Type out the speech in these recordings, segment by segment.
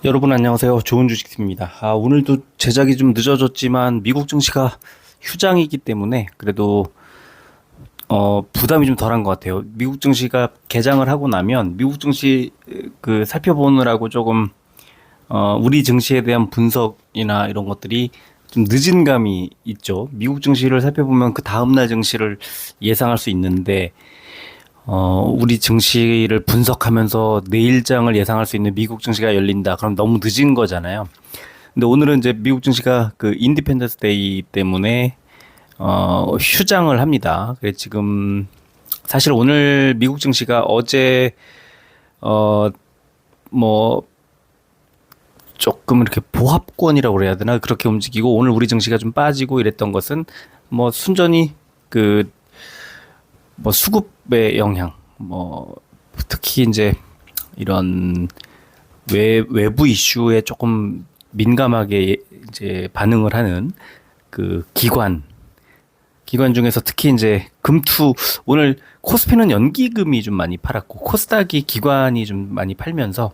여러분 안녕하세요. 좋은 주식팀입니다. 오늘도 제작이 좀 늦어졌지만 미국 증시가 휴장이기 때문에 그래도 부담이 좀 덜한 것 같아요. 미국 증시가 개장을 하고 나면 미국 증시 그 살펴보느라고 조금 우리 증시에 대한 분석이나 이런 것들이 좀 늦은 감이 있죠. 미국 증시를 살펴보면 그 다음날 증시를 예상할 수 있는데 우리 증시를 분석하면서 내일장을 예상할 수 있는 미국 증시가 열린다. 그럼 너무 늦은 거잖아요. 근데 오늘은 이제 미국 증시가 그 인디펜던스 데이 때문에 휴장을 합니다. 그래 지금 사실 오늘 미국 증시가 어제 어 뭐 조금 이렇게 보합권이라고 그래야 되나 그렇게 움직이고 오늘 우리 증시가 좀 빠지고 이랬던 것은 뭐 순전히 그 뭐 수급의 영향, 뭐 특히 이제 이런 외부 이슈에 조금 민감하게 이제 반응을 하는 그 기관 중에서 특히 이제 금투 오늘 코스피는 연기금이 좀 많이 팔았고 코스닥이 기관이 좀 많이 팔면서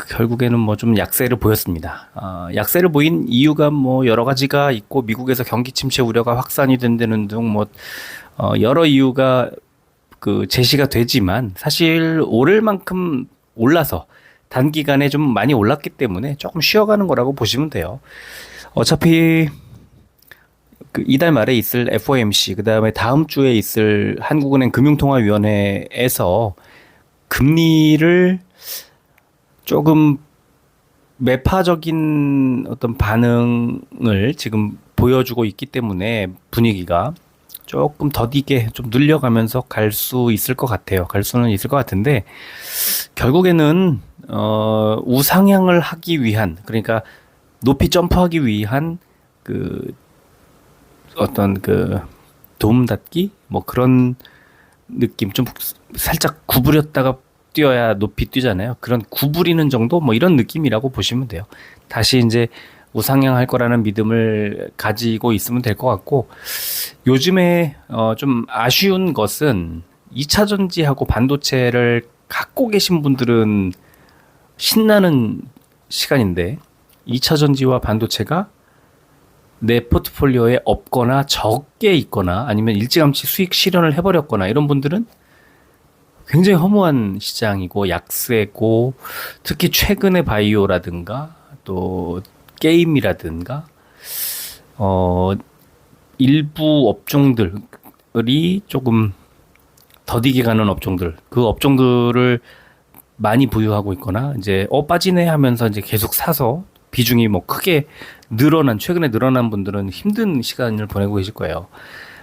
결국에는 뭐 좀 약세를 보였습니다. 약세를 보인 이유가 뭐 여러 가지가 있고 미국에서 경기 침체 우려가 확산이 된다는 등 뭐 여러 이유가 그 제시가 되지만 사실 오를 만큼 올라서 단기간에 좀 많이 올랐기 때문에 조금 쉬어가는 거라고 보시면 돼요. 어차피 그 이달 말에 있을 FOMC 그다음에 다음 주에 있을 한국은행 금융통화위원회에서 금리를 조금 매파적인 어떤 반응을 지금 보여주고 있기 때문에 분위기가 조금 더디게 좀 늘려가면서 갈 수 있을 것 같아요. 갈 수는 있을 것 같은데 결국에는 우상향을 하기 위한 그러니까 높이 점프하기 위한 그 어떤 그 도움 닫기 뭐 그런 느낌 좀 살짝 구부렸다가 뛰어야 높이 뛰잖아요. 그런 구부리는 정도 뭐 이런 느낌이라고 보시면 돼요. 다시 이제 우상향할 거라는 믿음을 가지고 있으면 될 것 같고 요즘에 좀 아쉬운 것은 2차 전지하고 반도체를 갖고 계신 분들은 신나는 시간인데 2차 전지와 반도체가 내 포트폴리오에 없거나 적게 있거나 아니면 일찌감치 수익 실현을 해버렸거나 이런 분들은 굉장히 허무한 시장이고 약세고 특히 최근에 바이오라든가 또 게임이라든가 일부 업종들이 조금 더디게 가는 업종들 그 업종들을 많이 보유하고 있거나 이제 빠지네 하면서 이제 계속 사서 비중이 뭐 크게 최근에 늘어난 분들은 힘든 시간을 보내고 계실 거예요.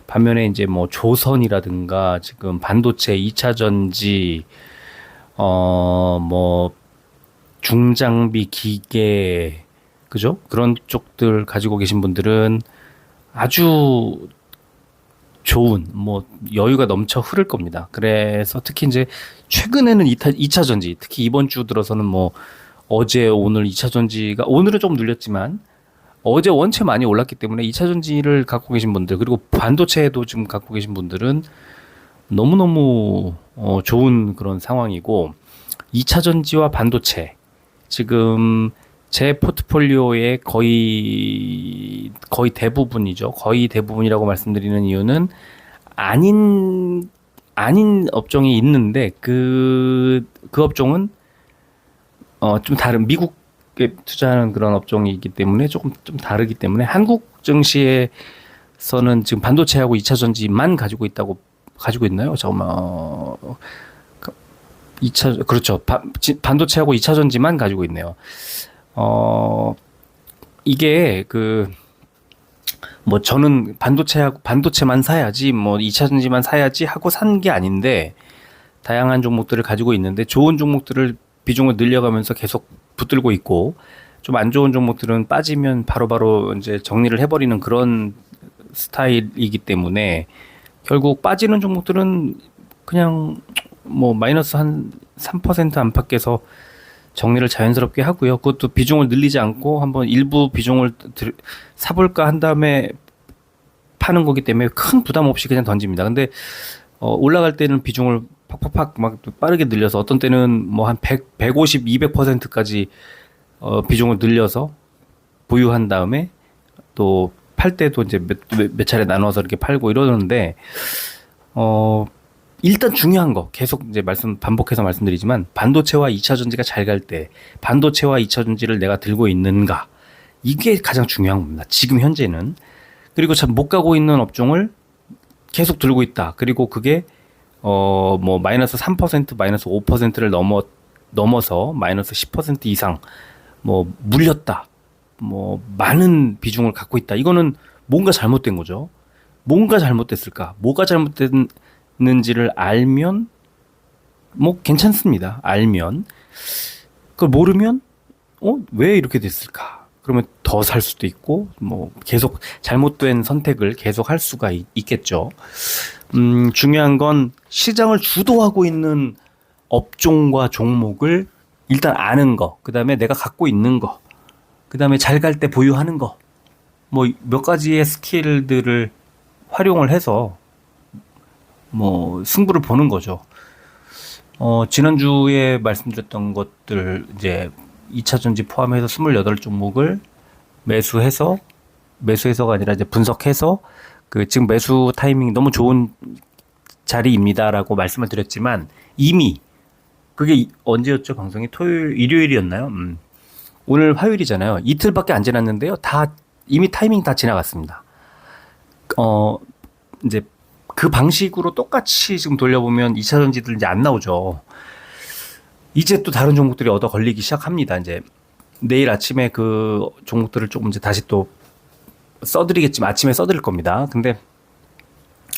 반면에 이제 뭐 조선이라든가 지금 반도체 2차 전지 뭐 중장비 기계 그죠? 그런 쪽들 가지고 계신 분들은 아주 좋은 뭐 여유가 넘쳐 흐를 겁니다. 그래서 특히 이제 최근에는 2차 전지 특히 이번 주 들어서는 뭐 어제 오늘 2차 전지가 오늘은 좀 눌렸지만 어제 원체 많이 올랐기 때문에 2차 전지를 갖고 계신 분들 그리고 반도체도 지금 갖고 계신 분들은 너무너무 좋은 그런 상황이고 2차 전지와 반도체 지금 제 포트폴리오의 거의 대부분이죠. 거의 대부분이라고 말씀드리는 이유는 아닌 업종이 있는데 그 업종은 좀 다른 미국에 투자하는 그런 업종이기 때문에 조금 좀 다르기 때문에 한국 증시에서는 지금 반도체하고 2차 전지만 가지고 있나요? 잠깐만. 2차 그렇죠. 반도체하고 2차 전지만 가지고 있네요. 이게 뭐 저는 반도체만 사야지 뭐 2차 전지만 사야지 하고 산 게 아닌데 다양한 종목들을 가지고 있는데 좋은 종목들을 비중을 늘려가면서 계속 붙들고 있고 좀 안 좋은 종목들은 빠지면 바로바로 이제 정리를 해버리는 그런 스타일이기 때문에 결국 빠지는 종목들은 그냥 뭐 마이너스 한 3% 안팎에서 정리를 자연스럽게 하고요. 그것도 비중을 늘리지 않고 한번 일부 비중을 사볼까 한 다음에 파는 거기 때문에 큰 부담 없이 그냥 던집니다. 근데 올라갈 때는 비중을 팍팍팍 막 빠르게 늘려서 어떤 때는 뭐 한 100, 150, 200%까지 비중을 늘려서 보유한 다음에 또 팔 때도 이제 몇 차례 나눠서 이렇게 팔고 이러는데 일단 중요한 거 계속 이제 반복해서 말씀드리지만 반도체와 2차 전지가 잘 갈 때 반도체와 2차 전지를 내가 들고 있는가 이게 가장 중요한 겁니다. 지금 현재는. 그리고 참 못 가고 있는 업종을 계속 들고 있다. 그리고 그게 뭐 마이너스 3%, 마이너스 5%를 넘어서 마이너스 10% 이상 뭐 물렸다. 뭐 많은 비중을 갖고 있다. 이거는 뭔가 잘못된 거죠. 뭔가 잘못됐을까? 뭐가 잘못됐는지를 알면 뭐 괜찮습니다. 알면. 그걸 모르면 왜 이렇게 됐을까? 그러면 더 살 수도 있고 뭐 계속 잘못된 선택을 계속 할 수가 있겠죠. 중요한 건 시장을 주도하고 있는 업종과 종목을 일단 아는 거, 그 다음에 내가 갖고 있는 거, 그 다음에 잘 갈 때 보유하는 거, 뭐 몇 가지의 스킬들을 활용을 해서 뭐 승부를 보는 거죠. 지난주에 말씀드렸던 것들 이제 2차 전지 포함해서 28종목을 매수해서가 아니라 이제 분석해서 그 지금 매수 타이밍이 너무 좋은 자리입니다라고 말씀을 드렸지만 이미 그게 언제였죠? 방송이 일요일이었나요? 오늘 화요일이잖아요. 이틀밖에 안 지났는데요. 다 이미 타이밍 다 지나갔습니다. 이제 그 방식으로 똑같이 지금 돌려보면 2차 전지들 이제 안 나오죠. 이제 또 다른 종목들이 얻어 걸리기 시작합니다. 이제 내일 아침에 그 종목들을 조금 이제 다시 또 써드리겠지만 아침에 써드릴 겁니다. 근데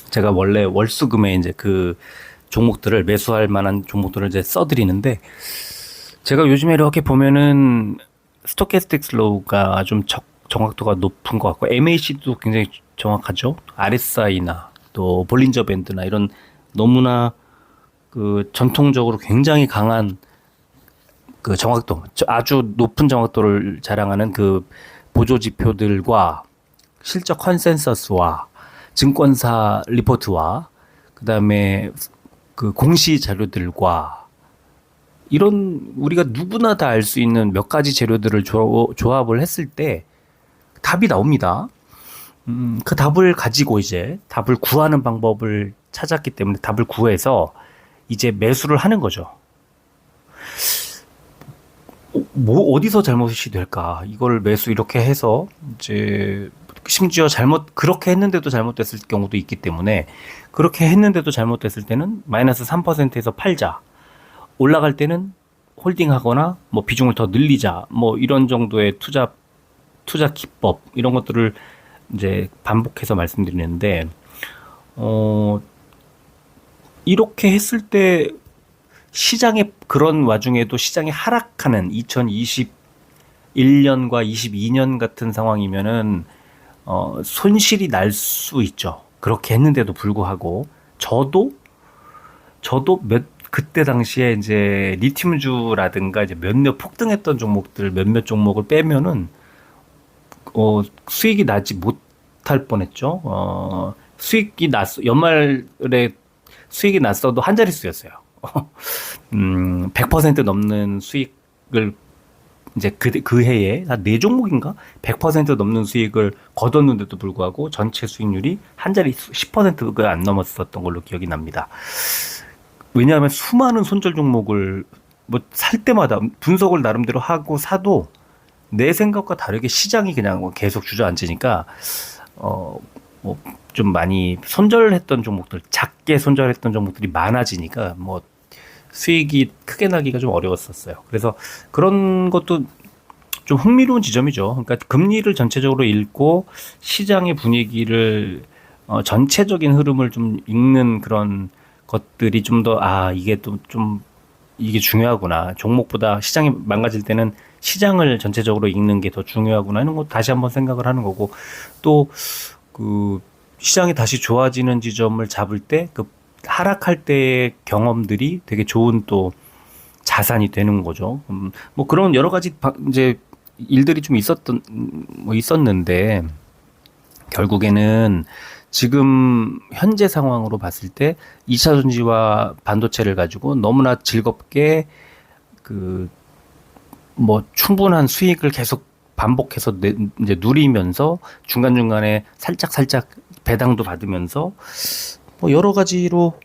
제가 원래 월수금에 이제 그 종목들을 매수할 만한 종목들을 이제 써드리는데 제가 요즘에 이렇게 보면은 스토캐스틱 슬로우가 좀 정확도가 높은 것 같고 MACD도 굉장히 정확하죠. RSI나 또 볼린저 밴드나 이런 너무나 그 전통적으로 굉장히 강한 그 정확도, 아주 높은 정확도를 자랑하는 그 보조 지표들과 실적 컨센서스와 증권사 리포트와 그다음에 그 공시 자료들과 이런 우리가 누구나 다 알 수 있는 몇 가지 재료들을 조합을 했을 때 답이 나옵니다. 그 답을 가지고 이제 답을 구하는 방법을 찾았기 때문에 답을 구해서 이제 매수를 하는 거죠. 뭐 어디서 잘못이 될까? 이걸 매수 이렇게 해서 이제 심지어 그렇게 했는데도 잘못됐을 경우도 있기 때문에 그렇게 했는데도 잘못됐을 때는 마이너스 3%에서 팔자. 올라갈 때는 홀딩하거나 뭐 비중을 더 늘리자. 뭐 이런 정도의 투자 기법 이런 것들을 이제 반복해서 말씀드리는데 이렇게 했을 때 시장의 그런 와중에도 시장이 하락하는 2021년과 22년 같은 상황이면은 손실이 날 수 있죠. 그렇게 했는데도 불구하고 저도 그때 당시에 이제 리튬주라든가 이제 몇몇 폭등했던 종목들 몇몇 종목을 빼면은 수익이 나지 못할 뻔했죠. 연말에 수익이 났어도 한 자릿수였어요. 100% 넘는 수익을 이제 그 해에 한 4종목인가 100% 넘는 수익을 거뒀는데도 불구하고 전체 수익률이 한 자릿수 10%가 안 넘었었던 걸로 기억이 납니다. 왜냐하면 수많은 손절 종목을 뭐 살 때마다 분석을 나름대로 하고 사도 내 생각과 다르게 시장이 그냥 계속 주저앉으니까 뭐 좀 많이 손절했던 종목들, 작게 손절했던 종목들이 많아지니까 뭐 수익이 크게 나기가 좀 어려웠었어요. 그래서 그런 것도 좀 흥미로운 지점이죠. 그러니까 금리를 전체적으로 읽고 시장의 분위기를 전체적인 흐름을 좀 읽는 그런 것들이 좀 더 이게 또 좀 이게 중요하구나. 종목보다 시장이 망가질 때는 시장을 전체적으로 읽는 게 더 중요하구나 하는 거 다시 한번 생각을 하는 거고 또 그 시장이 다시 좋아지는 지점을 잡을 때 그 하락할 때의 경험들이 되게 좋은 또 자산이 되는 거죠. 뭐 그런 여러 가지 이제 일들이 좀 있었는데 결국에는 지금 현재 상황으로 봤을 때 2차 전지와 반도체를 가지고 너무나 즐겁게 그 뭐 충분한 수익을 계속 반복해서 이제 누리면서 중간중간에 살짝 배당도 받으면서 뭐 여러 가지로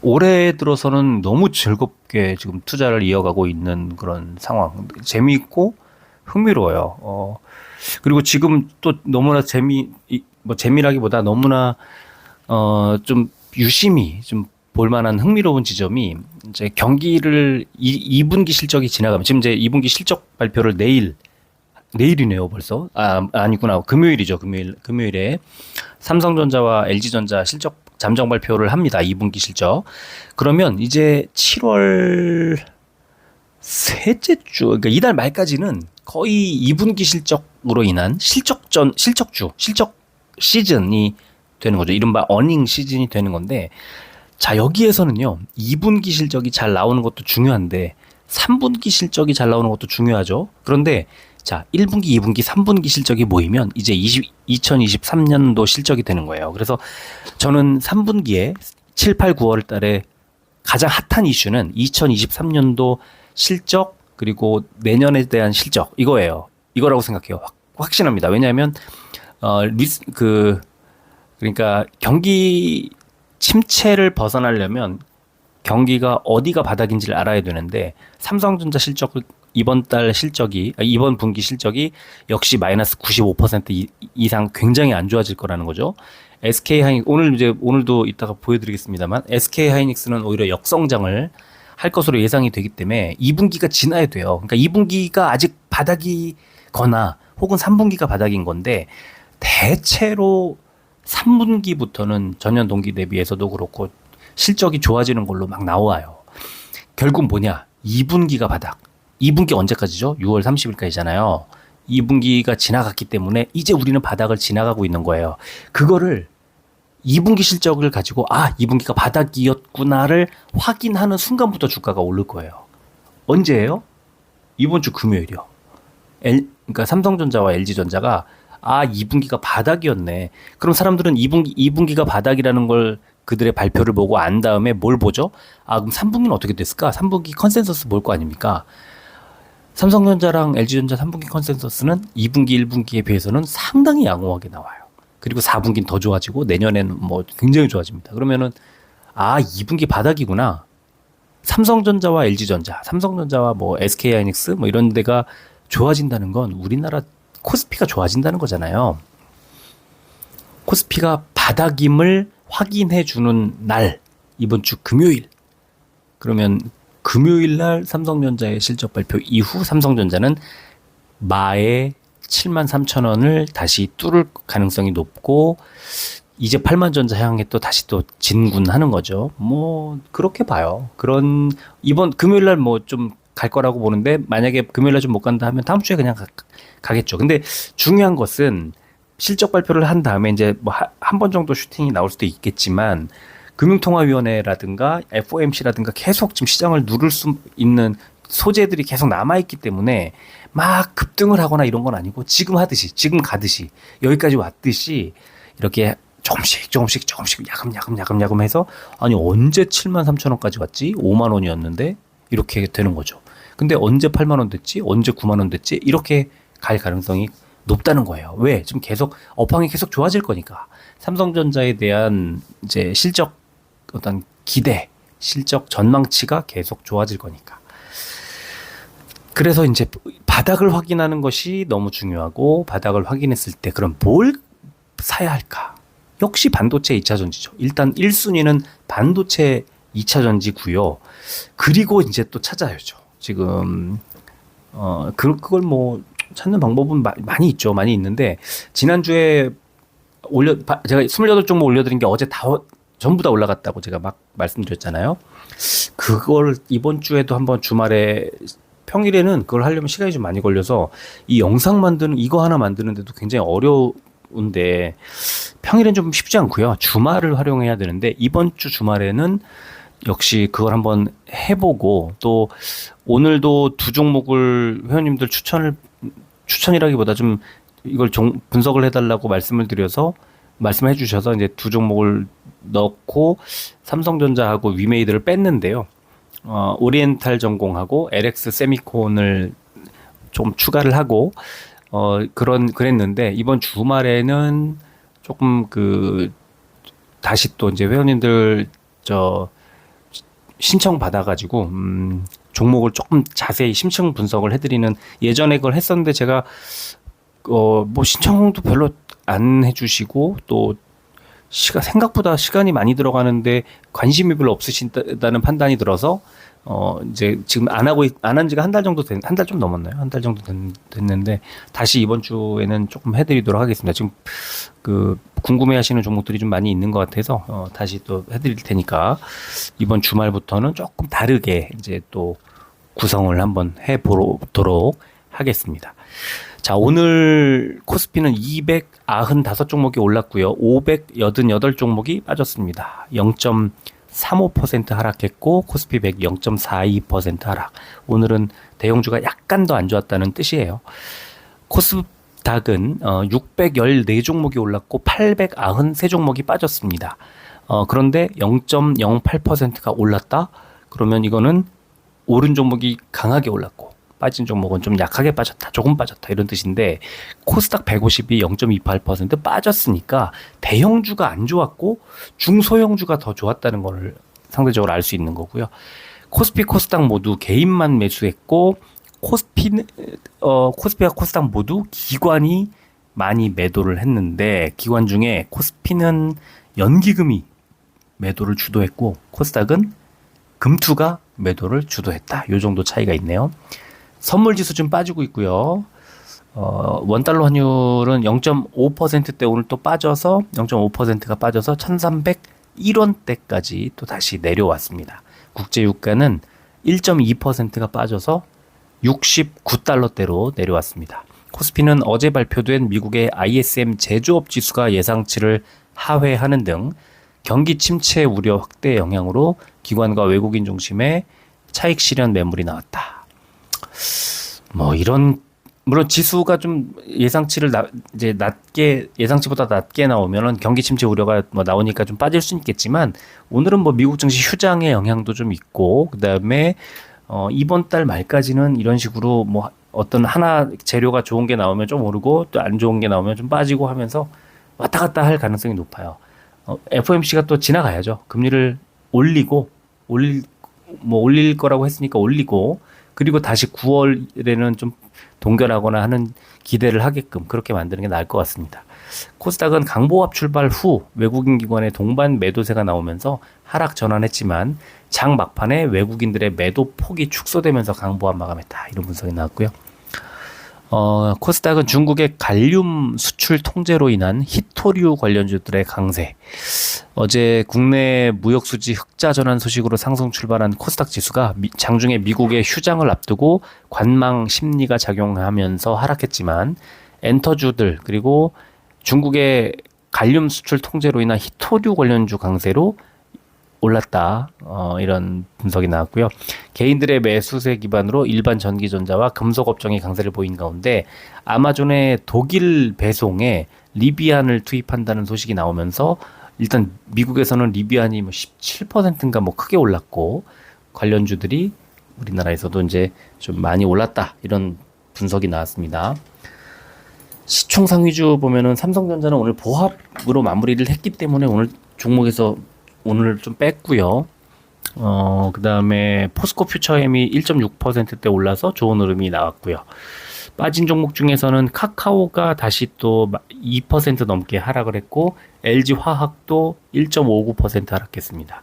올해 들어서는 너무 즐겁게 지금 투자를 이어가고 있는 그런 상황. 재미있고 흥미로워요. 그리고 지금 또 너무나 뭐 재미라기보다 너무나 좀 유심히 좀 볼만한 흥미로운 지점이 이제 경기를 2분기 실적이 지나가면 지금 이제 2분기 실적 발표를 내일이네요 벌써. 아니구나. 금요일이죠. 금요일에 삼성전자와 LG전자 실적 잠정 발표를 합니다. 2분기 실적. 그러면 이제 7월 셋째 주, 그러니까 이달 말까지는 거의 2분기 실적으로 인한 실적 시즌이 되는 거죠. 이른바 어닝 시즌이 되는 건데, 자, 여기에서는요, 2분기 실적이 잘 나오는 것도 중요한데, 3분기 실적이 잘 나오는 것도 중요하죠. 그런데, 자, 1분기, 2분기, 3분기 실적이 모이면 이제 2023년도 실적이 되는 거예요. 그래서 저는 3분기에 7, 8, 9월 달에 가장 핫한 이슈는 2023년도 실적, 그리고 내년에 대한 실적, 이거라고 생각해요. 확신합니다. 왜냐하면, 그러니까 경기 침체를 벗어나려면 경기가 어디가 바닥인지를 알아야 되는데, 삼성전자 이번 분기 실적이 역시 마이너스 95% 이상 굉장히 안 좋아질 거라는 거죠. 오늘도 이따가 보여드리겠습니다만, SK 하이닉스는 오히려 역성장을 할 것으로 예상이 되기 때문에 2분기가 지나야 돼요. 그러니까 2분기가 아직 바닥이거나 혹은 3분기가 바닥인 건데, 대체로 3분기부터는 전년 동기 대비해서도 그렇고 실적이 좋아지는 걸로 막 나와요. 결국 뭐냐? 2분기가 바닥. 2분기 언제까지죠? 6월 30일까지잖아요. 2분기가 지나갔기 때문에 이제 우리는 바닥을 지나가고 있는 거예요. 그거를 2분기 실적을 가지고 2분기가 바닥이었구나를 확인하는 순간부터 주가가 오를 거예요. 언제예요? 이번 주 금요일이요. 그러니까 삼성전자와 LG전자가 2분기가 바닥이었네. 그럼 사람들은 2분기가 바닥이라는 걸 그들의 발표를 보고 안 다음에 뭘 보죠? 그럼 3분기는 어떻게 됐을까? 3분기 컨센서스 볼 거 아닙니까? 삼성전자랑 LG전자 3분기 컨센서스는 2분기, 1분기에 비해서는 상당히 양호하게 나와요. 그리고 4분기는 더 좋아지고 내년에는 뭐 굉장히 좋아집니다. 그러면은 2분기 바닥이구나. 삼성전자와 LG전자, 삼성전자와 뭐 SK하이닉스 뭐 이런 데가 좋아진다는 건 우리나라 코스피가 좋아진다는 거잖아요. 코스피가 바닥임을 확인해 주는 날, 이번 주 금요일. 그러면 금요일 날 삼성전자의 실적 발표 이후 삼성전자는 마의 73,000원을 다시 뚫을 가능성이 높고, 이제 8만전자 향해 다시 진군하는 거죠. 뭐 그렇게 봐요. 이번 금요일 날 뭐 좀 갈 거라고 보는데, 만약에 금요일 날 좀 못 간다 하면 다음 주에 그냥 가겠죠. 근데 중요한 것은 실적 발표를 한 다음에 이제 뭐 한 번 정도 슈팅이 나올 수도 있겠지만, 금융통화위원회라든가 FOMC라든가 계속 지금 시장을 누를 수 있는 소재들이 계속 남아있기 때문에 막 급등을 하거나 이런 건 아니고, 지금 가듯이 여기까지 왔듯이 이렇게 조금씩 야금 해서, 아니 언제 73,000원까지 왔지? 5만 원이었는데 이렇게 되는 거죠. 근데 언제 8만 원 됐지? 언제 9만 원 됐지? 이렇게 갈 가능성이 높다는 거예요. 왜? 지금 계속 업황이 계속 좋아질 거니까. 삼성전자에 대한 이제 실적 어떤 기대, 실적 전망치가 계속 좋아질 거니까. 그래서 이제 바닥을 확인하는 것이 너무 중요하고, 바닥을 확인했을 때 그럼 뭘 사야 할까? 역시 반도체 2차 전지죠. 일단 1순위는 반도체 2차 전지고요. 그리고 이제 또 찾아야죠. 지금 그걸 뭐 찾는 방법은 많이 있죠. 많이 있는데, 지난주에 제가 28종목 올려드린 게 어제 전부 다 올라갔다고 제가 막 말씀드렸잖아요. 그걸 이번 주에도 한번 주말에, 평일에는 그걸 하려면 시간이 좀 많이 걸려서 이거 하나 만드는데도 굉장히 어려운데, 평일엔 좀 쉽지 않고요. 주말을 활용해야 되는데, 이번 주 주말에는 역시 그걸 한번 해보고, 또 오늘도 두 종목을 회원님들 추천이라기보다 좀 이걸 분석을 해달라고 말씀을 드려서 말씀해 주셔서 이제 두 종목을 넣고 삼성전자하고 위메이드를 뺐는데요. 오리엔탈 전공하고 LX 세미콘을 좀 추가를 하고 그랬는데 이번 주말에는 조금 다시 또 이제 회원님들 신청 받아가지고 종목을 조금 자세히 심층 분석을 해드리는 예전에 그걸 했었는데 제가 뭐 신청도 별로 안 해주시고 또 생각보다 시간이 많이 들어가는데 관심이 별로 없으신다는 판단이 들어서 이제 지금 안 한 지가 한 달 정도 한 달 좀 넘었나요? 한 달 정도 됐는데 다시 이번 주에는 조금 해드리도록 하겠습니다. 지금 궁금해하시는 종목들이 좀 많이 있는 것 같아서 다시 또 해드릴 테니까 이번 주말부터는 조금 다르게 이제 또 구성을 한번 해보도록 하겠습니다. 자, 오늘 코스피는 295종목이 올랐고요. 588종목이 빠졌습니다. 0.35% 하락했고 코스피 100 0.42% 하락. 오늘은 대형주가 약간 더 안 좋았다는 뜻이에요. 코스닥은 614종목이 올랐고 893종목이 빠졌습니다. 그런데 0.08%가 올랐다? 그러면 이거는 오른 종목이 강하게 올랐고 빠진 종목은 좀 약하게 빠졌다, 조금 빠졌다 이런 뜻인데 코스닥 150이 0.28% 빠졌으니까 대형주가 안 좋았고 중소형주가 더 좋았다는 걸 상대적으로 알 수 있는 거고요. 코스피, 코스닥 모두 개인만 매수했고 코스피와 코스닥 모두 기관이 많이 매도를 했는데 기관 중에 코스피는 연기금이 매도를 주도했고 코스닥은 금투가 매도를 주도했다. 요 정도 차이가 있네요. 선물지수 좀 빠지고 있고요. 원달러 환율은 0.5%대 오늘 또 빠져서 0.5%가 빠져서 1301원대까지 또 다시 내려왔습니다. 국제유가는 1.2%가 빠져서 69달러대로 내려왔습니다. 코스피는 어제 발표된 미국의 ISM 제조업 지수가 예상치를 하회하는 등 경기 침체 우려 확대 영향으로 기관과 외국인 중심의 차익 실현 매물이 나왔다. 물론 지수가 좀 예상치보다 낮게 나오면은 경기 침체 우려가 나오니까 좀 빠질 수 있겠지만 오늘은 미국 증시 휴장의 영향도 좀 있고 그다음에 이번 달 말까지는 이런 식으로 어떤 하나 재료가 좋은 게 나오면 좀 오르고 또 안 좋은 게 나오면 좀 빠지고 하면서 왔다 갔다 할 가능성이 높아요. FOMC가 또 지나가야죠. 금리를 올릴 거라고 했으니까 올리고 그리고 다시 9월에는 좀 동결하거나 하는 기대를 하게끔 그렇게 만드는 게 나을 것 같습니다. 코스닥은 강보합 출발 후 외국인 기관의 동반 매도세가 나오면서 하락 전환했지만 장 막판에 외국인들의 매도 폭이 축소되면서 강보합 마감했다. 이런 분석이 나왔고요. 코스닥은 중국의 갈륨 수출 통제로 인한 히토류 관련주들의 강세. 어제 국내 무역수지 흑자 전환 소식으로 상승 출발한 코스닥 지수가 장중에 미국의 휴장을 앞두고 관망 심리가 작용하면서 하락했지만 엔터주들 그리고 중국의 갈륨 수출 통제로 인한 히토류 관련주 강세로 올랐다. 이런 분석이 나왔고요. 개인들의 매수세 기반으로 일반 전기전자와 금속 업종이 강세를 보인 가운데 아마존의 독일 배송에 리비안을 투입한다는 소식이 나오면서 일단 미국에서는 리비안이 17%인가 크게 올랐고 관련주들이 우리나라에서도 이제 좀 많이 올랐다. 이런 분석이 나왔습니다. 시총 상위주 보면은 삼성전자는 오늘 보합으로 마무리를 했기 때문에 오늘 종목에서 오늘 좀 뺐고요. 그 다음에 포스코 퓨처엠이 1.6%대 올라서 좋은 흐름이 나왔고요. 빠진 종목 중에서는 카카오가 다시 또 2% 넘게 하락을 했고 LG화학도 1.59% 하락했습니다.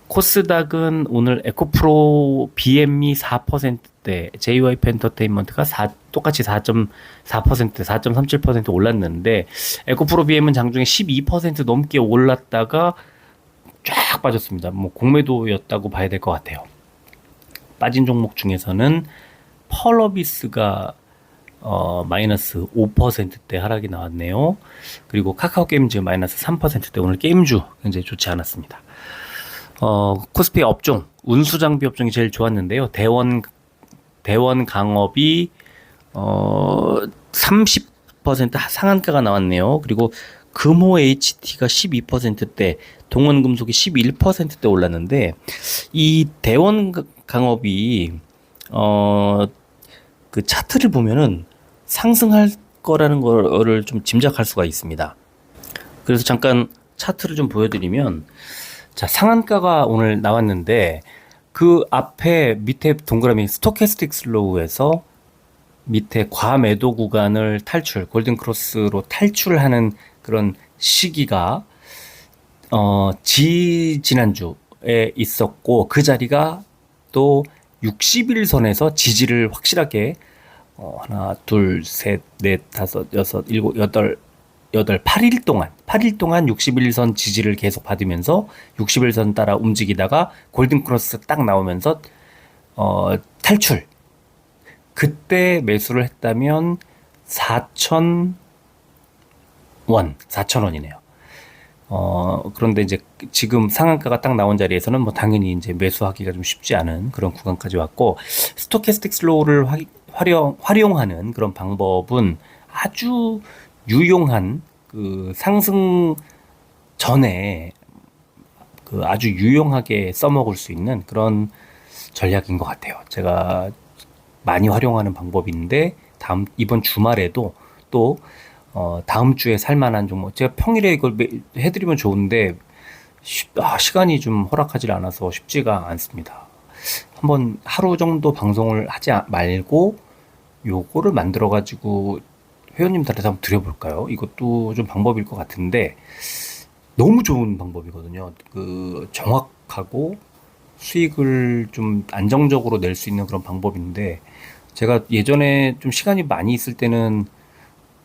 코스닥은 오늘 에코프로 BM이 4%대, JYP 엔터테인먼트가 똑같이 4.4%, 4.37% 올랐는데 에코프로 BM은 장중에 12% 넘게 올랐다가 쫙 빠졌습니다. 공매도였다고 봐야 될 것 같아요. 빠진 종목 중에서는 펄어비스가 마이너스 5%대 하락이 나왔네요. 그리고 카카오 게임즈 마이너스 3%대 오늘 게임주 굉장히 좋지 않았습니다. 코스피 업종 운수장비 업종이 제일 좋았는데요. 대원 강업이 30% 상한가가 나왔네요. 그리고 금호 HT가 12%대, 동원금속이 11%대 올랐는데, 이 대원강업이 그 차트를 보면은 상승할 거라는 거를 좀 짐작할 수가 있습니다. 그래서 잠깐 차트를 좀 보여드리면, 자, 상한가가 오늘 나왔는데, 그 앞에 밑에 동그라미 스토캐스틱 슬로우에서 밑에 과매도 구간을 골든 크로스로 탈출하는 그런 시기가 지난주에 있었고, 그 자리가 또 60일선에서 지지를 확실하게 하나, 둘, 셋, 넷, 다섯, 여섯, 일곱, 여덟, 8일 동안 60일선 지지를 계속 받으면서 60일선 따라 움직이다가 골든 크로스 딱 나오면서 탈출. 그때 매수를 했다면 4,000원이네요. 그런데 이제 지금 상한가가 딱 나온 자리에서는 뭐 당연히 이제 매수하기가 좀 쉽지 않은 그런 구간까지 왔고, 스토캐스틱 슬로우를 활용하는 그런 방법은 아주 유용한 그 상승 전에 그 아주 유용하게 써먹을 수 있는 그런 전략인 것 같아요. 제가 많이 활용하는 방법인데, 이번 주말에도 또 다음 주에 살만한 종목, 제가 평일에 이걸 해드리면 좋은데 시간이 좀 허락하지 않아서 쉽지가 않습니다. 한번 하루 정도 방송을 하지 말고 요거를 만들어 가지고 회원님들한테 한번 드려볼까요? 이것도 좀 방법일 것 같은데, 너무 좋은 방법이거든요. 그 정확하고 수익을 좀 안정적으로 낼 수 있는 그런 방법인데, 제가 예전에 좀 시간이 많이 있을 때는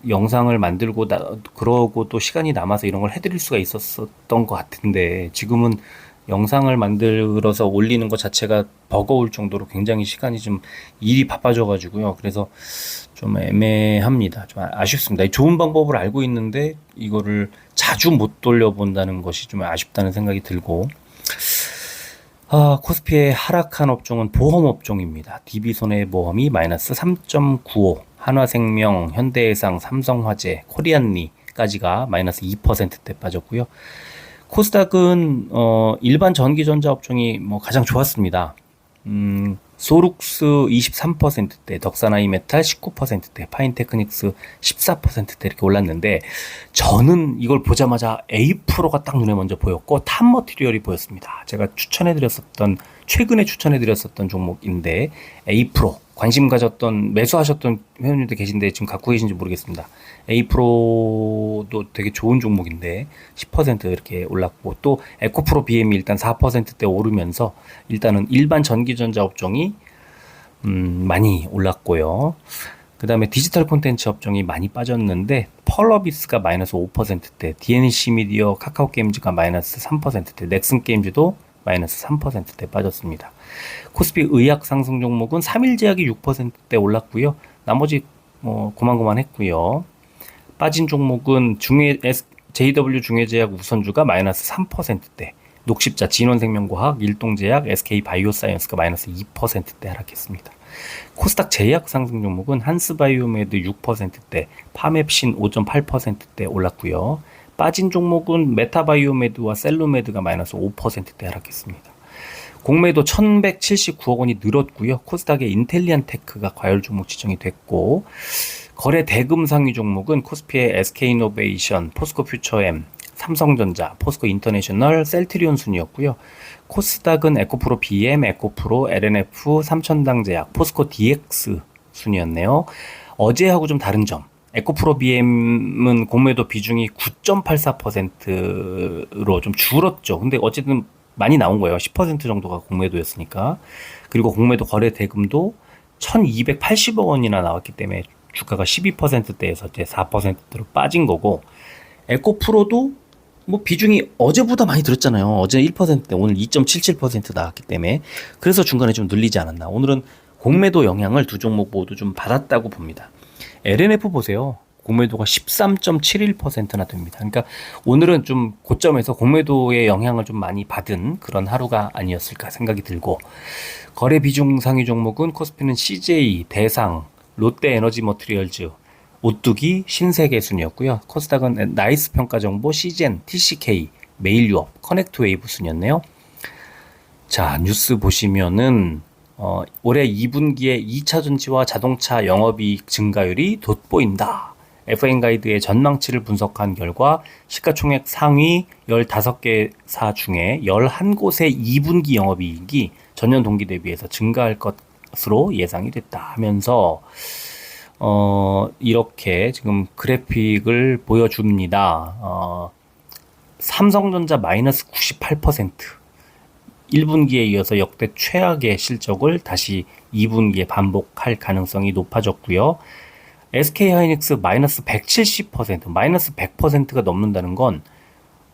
영상을 만들고 그러고 또 시간이 남아서 이런 걸 해드릴 수가 있었던 것 같은데, 지금은 영상을 만들어서 올리는 것 자체가 버거울 정도로 굉장히 시간이 좀 일이 바빠져가지고요. 그래서 좀 애매합니다. 좀 아쉽습니다. 좋은 방법을 알고 있는데 이거를 자주 못 돌려본다는 것이 좀 아쉽다는 생각이 들고, 코스피의 하락한 업종은 보험 업종입니다. DB손해보험이 마이너스 3.95, 한화생명, 현대해상, 삼성화재, 코리안리까지가 마이너스 2%대 빠졌고요. 코스닥은 일반 전기전자 업종이 뭐 가장 좋았습니다. 소룩스 23%대, 덕산하이메탈 19%대, 파인테크닉스 14%대 이렇게 올랐는데, 저는 이걸 보자마자 A-프로가 딱 눈에 먼저 보였고 탑머티리얼이 보였습니다. 제가 최근에 추천해드렸었던 종목인데, A-프로 관심 가졌던, 매수하셨던 회원님들 계신데 지금 갖고 계신지 모르겠습니다. A-프로도 되게 좋은 종목인데 10% 이렇게 올랐고, 또 에코프로 BM이 일단 4%대 오르면서 일단은 일반 전기전자 업종이 많이 올랐고요. 그 다음에 디지털 콘텐츠 업종이 많이 빠졌는데, 펄어비스가 마이너스 5%대, DNC 미디어, 카카오 게임즈가 마이너스 3%대, 넥슨 게임즈도 마이너스 3%대 빠졌습니다. 코스피 의학 상승 종목은 3일 제약이 6%대 올랐고요. 나머지 뭐 고만고만했고요. 빠진 종목은 JW 중해제약 우선주가 마이너스 3%대, 녹십자, 진원생명과학, 일동제약, SK바이오사이언스가 마이너스 2%대 하락했습니다. 코스닥 제약 상승 종목은 한스바이오메드 6%대, 파맵신 5.8%대 올랐고요. 빠진 종목은 메타바이오메드와 셀루메드가 마이너스 5%대 하락했습니다. 공매도 1179억 원이 늘었고요. 코스닥의 인텔리안테크가 과열 종목 지정이 됐고, 거래 대금 상위 종목은 코스피의 SK이노베이션, 포스코퓨처엠, 삼성전자, 포스코 인터내셔널, 셀트리온 순이었고요. 코스닥은 에코프로 BM, 에코프로, LNF, 삼천당제약, 포스코 DX 순이었네요. 어제하고 좀 다른 점, 에코프로 BM은 공매도 비중이 9.84%로 좀 줄었죠. 근데 어쨌든 많이 나온 거예요. 10% 정도가 공매도였으니까. 그리고 공매도 거래 대금도 1280억 원이나 나왔기 때문에 주가가 12%대에서 이제 4%로 빠진 거고, 에코프로도 뭐 비중이 어제보다 많이 들었잖아요. 어제 1%대, 오늘 2.77% 나왔기 때문에, 그래서 중간에 좀 늘리지 않았나. 오늘은 공매도 영향을 두 종목 모두 좀 받았다고 봅니다. LNF 보세요. 공매도가 13.71%나 됩니다. 그러니까 오늘은 좀 고점에서 공매도의 영향을 좀 많이 받은 그런 하루가 아니었을까 생각이 들고, 거래 비중 상위 종목은 코스피는 CJ, 대상, 롯데에너지머티리얼즈, 오뚜기, 신세계 순이었고요. 코스닥은 나이스 평가 정보, 시젠, TCK, 메일유업, 커넥트웨이브 순이었네요. 자, 뉴스 보시면은 올해 2분기에 2차 전지와 자동차 영업이익 증가율이 돋보인다. FN 가이드의 전망치를 분석한 결과 시가총액 상위 15개사 중에 11곳의 2분기 영업이익이 전년 동기 대비해서 증가할 것으로 예상이 됐다 하면서 이렇게 지금 그래픽을 보여줍니다. 삼성전자 마이너스 98%, 1분기에 이어서 역대 최악의 실적을 다시 2분기에 반복할 가능성이 높아졌고요. SK하이닉스 마이너스 170%, 마이너스 100%가 넘는다는 건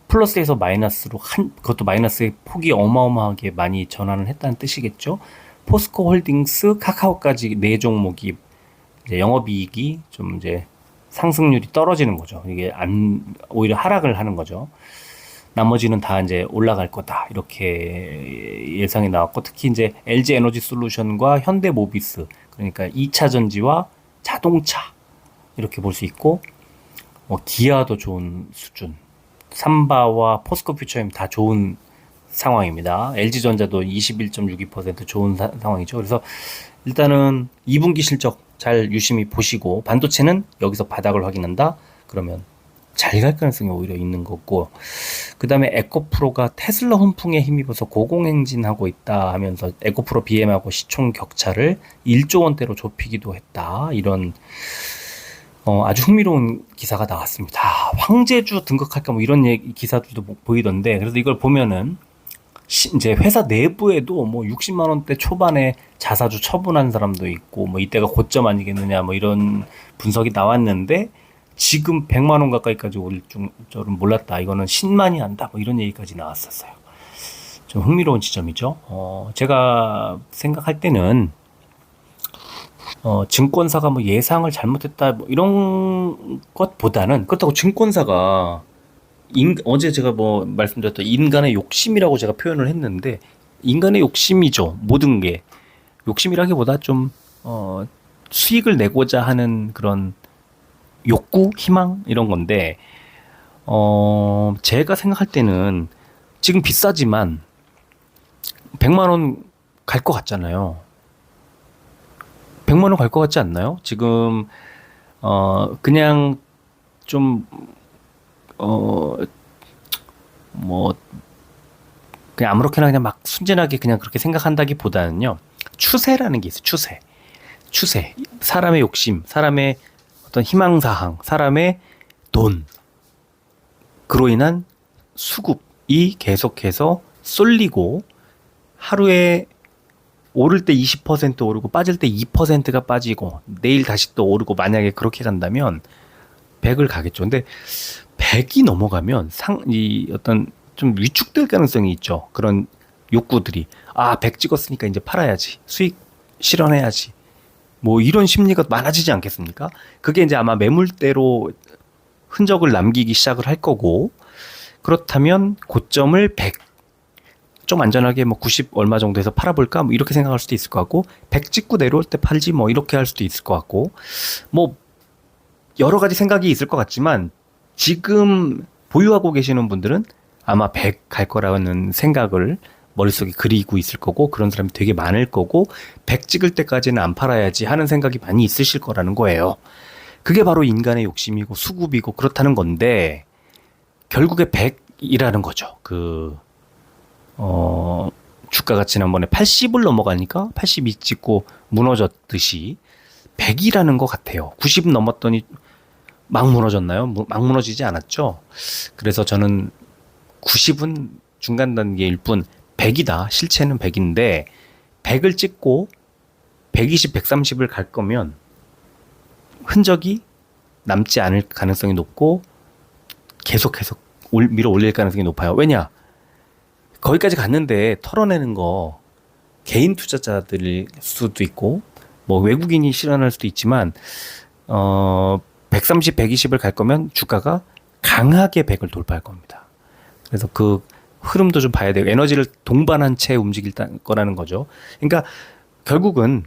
플러스에서 마이너스로 그것도 마이너스의 폭이 어마어마하게 많이 전환을 했다는 뜻이겠죠. 포스코 홀딩스, 카카오까지 네 종목이 이제 영업이익이 좀 이제 상승률이 떨어지는 거죠. 이게 오히려 하락을 하는 거죠. 나머지는 다 이제 올라갈 거다 이렇게 예상이 나왔고, 특히 이제 LG 에너지 솔루션과 현대모비스, 그러니까 2차 전지와 자동차 이렇게 볼 수 있고, 기아도 좋은 수준, 삼바와 포스코 퓨처엠 다 좋은 상황입니다. LG전자도 21.62% 좋은 상황이죠. 그래서 일단은 2분기 실적 잘 유심히 보시고, 반도체는 여기서 바닥을 확인한다 그러면 잘 갈 가능성이 오히려 있는 거고, 그 다음에 에코프로가 테슬라 훈풍에 힘입어서 고공행진하고 있다 하면서 에코프로 BM하고 시총 격차를 1조 원대로 좁히기도 했다. 이런 아주 흥미로운 기사가 나왔습니다. 황제주 등극할까 뭐 이런 기사들도 보이던데, 그래서 이걸 보면은 이제 회사 내부에도 뭐 60만 원대 초반에 자사주 처분한 사람도 있고, 뭐 이때가 고점 아니겠느냐 뭐 이런 분석이 나왔는데, 지금 100만 원 가까이까지 올 줄은 몰랐다. 이거는 10만이 한다. 뭐 이런 얘기까지 나왔었어요. 좀 흥미로운 지점이죠. 제가 생각할 때는 증권사가 뭐 예상을 잘못했다 뭐 이런 것보다는, 그렇다고 증권사가 어제 제가 뭐 말씀드렸던 인간의 욕심이라고 제가 표현을 했는데, 인간의 욕심이죠. 모든 게 욕심이라기보다 좀 수익을 내고자 하는 그런 욕구, 희망 이런 건데, 제가 생각할 때는 지금 비싸지만 100만 원 갈 것 같잖아요. 100만 원 갈 것 같지 않나요? 지금 그냥 좀 뭐 그냥 아무렇게나 그냥 막 순진하게 그냥 그렇게 생각한다기보다는요, 추세라는 게 있어요. 추세, 사람의 욕심, 사람의 어떤 희망사항, 사람의 돈, 그로 인한 수급이 계속해서 쏠리고, 하루에 오를 때 20% 오르고 빠질 때 2%가 빠지고, 내일 다시 또 오르고, 만약에 그렇게 간다면 100을 가겠죠. 근데 100이 넘어가면 이 어떤 좀 위축될 가능성이 있죠. 그런 욕구들이, 100 찍었으니까 이제 팔아야지, 수익 실현해야지, 뭐 이런 심리가 많아지지 않겠습니까? 그게 이제 아마 매물대로 흔적을 남기기 시작을 할 거고, 그렇다면 고점을 100, 좀 안전하게 뭐 90 얼마 정도에서 팔아볼까 뭐 이렇게 생각할 수도 있을 것 같고, 100 찍고 내려올 때 팔지 뭐 이렇게 할 수도 있을 것 같고, 뭐 여러 가지 생각이 있을 것 같지만, 지금 보유하고 계시는 분들은 아마 100 갈 거라는 생각을 머릿속에 그리고 있을 거고, 그런 사람이 되게 많을 거고, 100 찍을 때까지는 안 팔아야지 하는 생각이 많이 있으실 거라는 거예요. 그게 바로 인간의 욕심이고 수급이고 그렇다는 건데, 결국에 100이라는 거죠. 주가가 지난번에 80을 넘어가니까 82 찍고 무너졌듯이 100이라는 것 같아요. 90 넘었더니 막 무너졌나요? 막 무너지지 않았죠. 그래서 저는 90은 중간 단계일 뿐 100이다. 실체는 100인데 100을 찍고 120, 130을 갈 거면 흔적이 남지 않을 가능성이 높고, 계속해서 밀어 올릴 가능성이 높아요. 왜냐? 거기까지 갔는데 털어내는 거 개인 투자자들일 수도 있고, 뭐 외국인이 실현할 수도 있지만, 130, 120을 갈 거면 주가가 강하게 100을 돌파할 겁니다. 그래서 그 흐름도 좀 봐야 돼요. 에너지를 동반한 채 움직일 거라는 거죠. 그러니까 결국은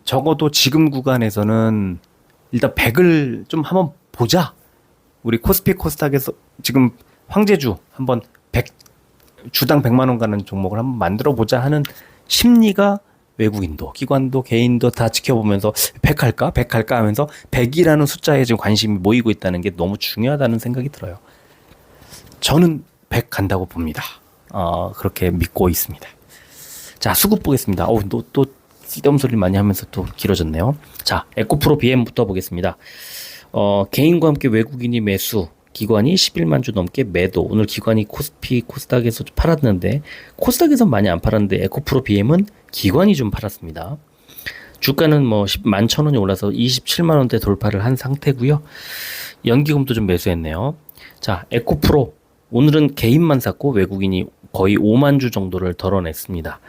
적어도 지금 구간에서는 일단 100을 좀 한번 보자. 우리 코스피 코스닥에서 지금 황제주 한번 100 주당 100만 원 가는 종목을 한번 만들어 보자 하는 심리가 외국인도 기관도 개인도 다 지켜보면서 100 할까? 100 할까 하면서 100이라는 숫자에 지금 관심이 모이고 있다는 게 너무 중요하다는 생각이 들어요. 저는 100 간다고 봅니다. 그렇게 믿고 있습니다. 자, 수급 보겠습니다. 또 쓸데없는 소리 많이 하면서 또 길어졌네요. 자, 에코프로 BM부터 보겠습니다. 개인과 함께 외국인이 매수, 기관이 11만 주 넘게 매도. 오늘 기관이 코스피, 코스닥에서 팔았는데 코스닥에선 많이 안 팔았는데 에코프로 BM은 기관이 좀 팔았습니다. 주가는 뭐 11,000원이 올라서 27만 원대 돌파를 한 상태고요. 연기금도 좀 매수했네요. 자, 에코프로 오늘은 개인만 샀고 외국인이 거의 5만 주 정도를 덜어냈습니다.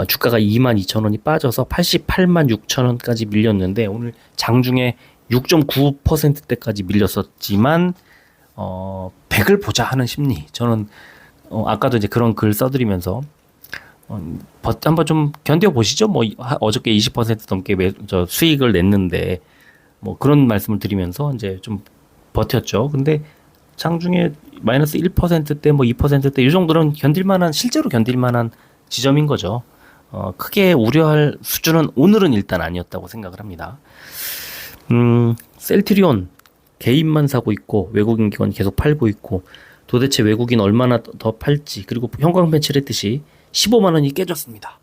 주가가 22,000원이 빠져서 88만 6천원까지 밀렸는데 오늘 장중에 6.9%대까지 밀렸었지만 100을 보자 하는 심리. 저는 아까도 이제 그런 글 써드리면서 한번 좀 견뎌 보시죠. 뭐 어저께 20% 넘게 수익을 냈는데 뭐 그런 말씀을 드리면서 이제 좀 버텼죠. 근데 장중에 마이너스 1%대 뭐 2%대 이 정도는 견딜만한 실제로 견딜만한 지점인 거죠. 크게 우려할 수준은 오늘은 일단 아니었다고 생각을 합니다. 셀트리온 개인만 사고 있고 외국인 기관이 계속 팔고 있고 도대체 외국인 얼마나 더 팔지 그리고 형광 벤치를 했듯이 15만 원이 깨졌습니다.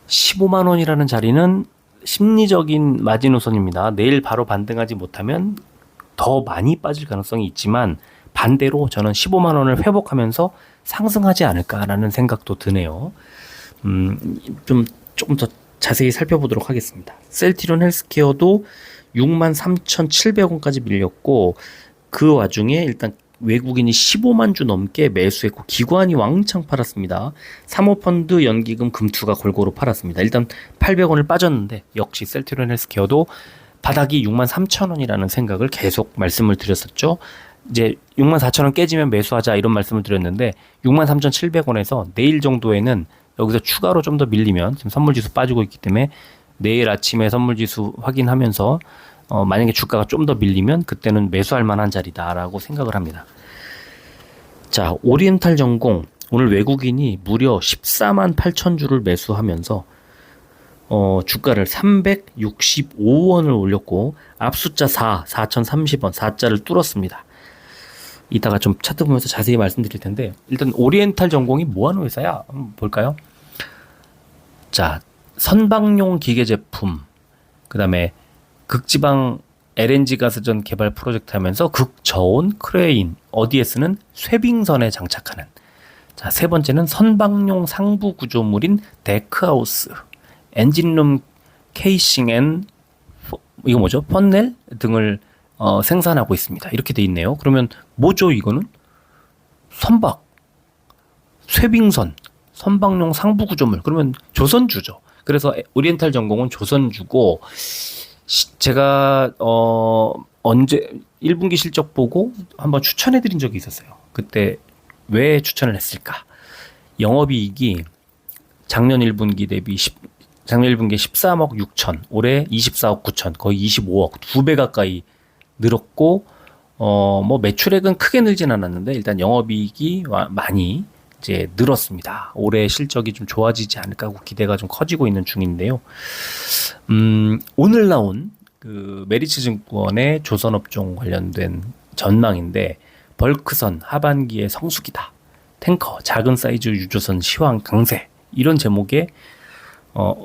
15만 원이라는 자리는 심리적인 마지노선입니다. 내일 바로 반등하지 못하면 더 많이 빠질 가능성이 있지만 반대로 저는 15만 원을 회복하면서 상승하지 않을까라는 생각도 드네요. 조금 더 자세히 살펴보도록 하겠습니다. 셀트리온 헬스케어도 63,700원까지 밀렸고 그 와중에 일단 외국인이 15만 주 넘게 매수했고 기관이 왕창 팔았습니다. 사모펀드, 연기금, 금투가 골고루 팔았습니다. 일단 800원을 빠졌는데 역시 셀트리온 헬스케어도 바닥이 63,000원이라는 생각을 계속 말씀을 드렸었죠. 이제 64,000원 깨지면 매수하자 이런 말씀을 드렸는데 63,700원에서 내일 정도에는 여기서 추가로 좀 더 밀리면 지금 선물지수 빠지고 있기 때문에 내일 아침에 선물지수 확인하면서 만약에 주가가 좀 더 밀리면 그때는 매수할 만한 자리다라고 생각을 합니다. 자, 오리엔탈 전공 오늘 외국인이 무려 14만 8천 주를 매수하면서 주가를 365원을 올렸고 앞숫자 4,030원 4자를 뚫었습니다. 이따가 좀 차트 보면서 자세히 말씀드릴 텐데 일단 오리엔탈 전공이 뭐하는 회사야? 한번 볼까요? 자, 선박용 기계 제품, 그 다음에 극지방 LNG 가스전 개발 프로젝트 하면서 극저온 크레인, 어디에 쓰는 쇠빙선에 장착하는. 자, 세 번째는 선박용 상부 구조물인 데크하우스, 엔진룸 케이싱 앤 이거 뭐죠? 펀넬 등을 생산하고 있습니다. 이렇게 돼 있네요. 그러면 뭐죠 이거는? 선박, 쇠빙선, 선박용 상부 구조물. 그러면 조선주죠. 그래서 오리엔탈 전공은 조선주고 제가 언제 1분기 실적 보고 한번 추천해 드린 적이 있었어요. 그때 왜 추천을 했을까? 영업이익이 작년 1분기 대비 작년 1분기에 13억 6천, 올해 24억 9천, 거의 25억, 2배 가까이 늘었고 뭐 매출액은 크게 늘진 않았는데 일단 영업이익이 많이 이제 늘었습니다. 올해 실적이 좀 좋아지지 않을까 하고 기대가 좀 커지고 있는 중인데요. 오늘 나온 그 메리츠증권의 조선업종 관련된 전망인데 벌크선 하반기에 성수기다. 탱커 작은 사이즈 유조선 시황 강세 이런 제목의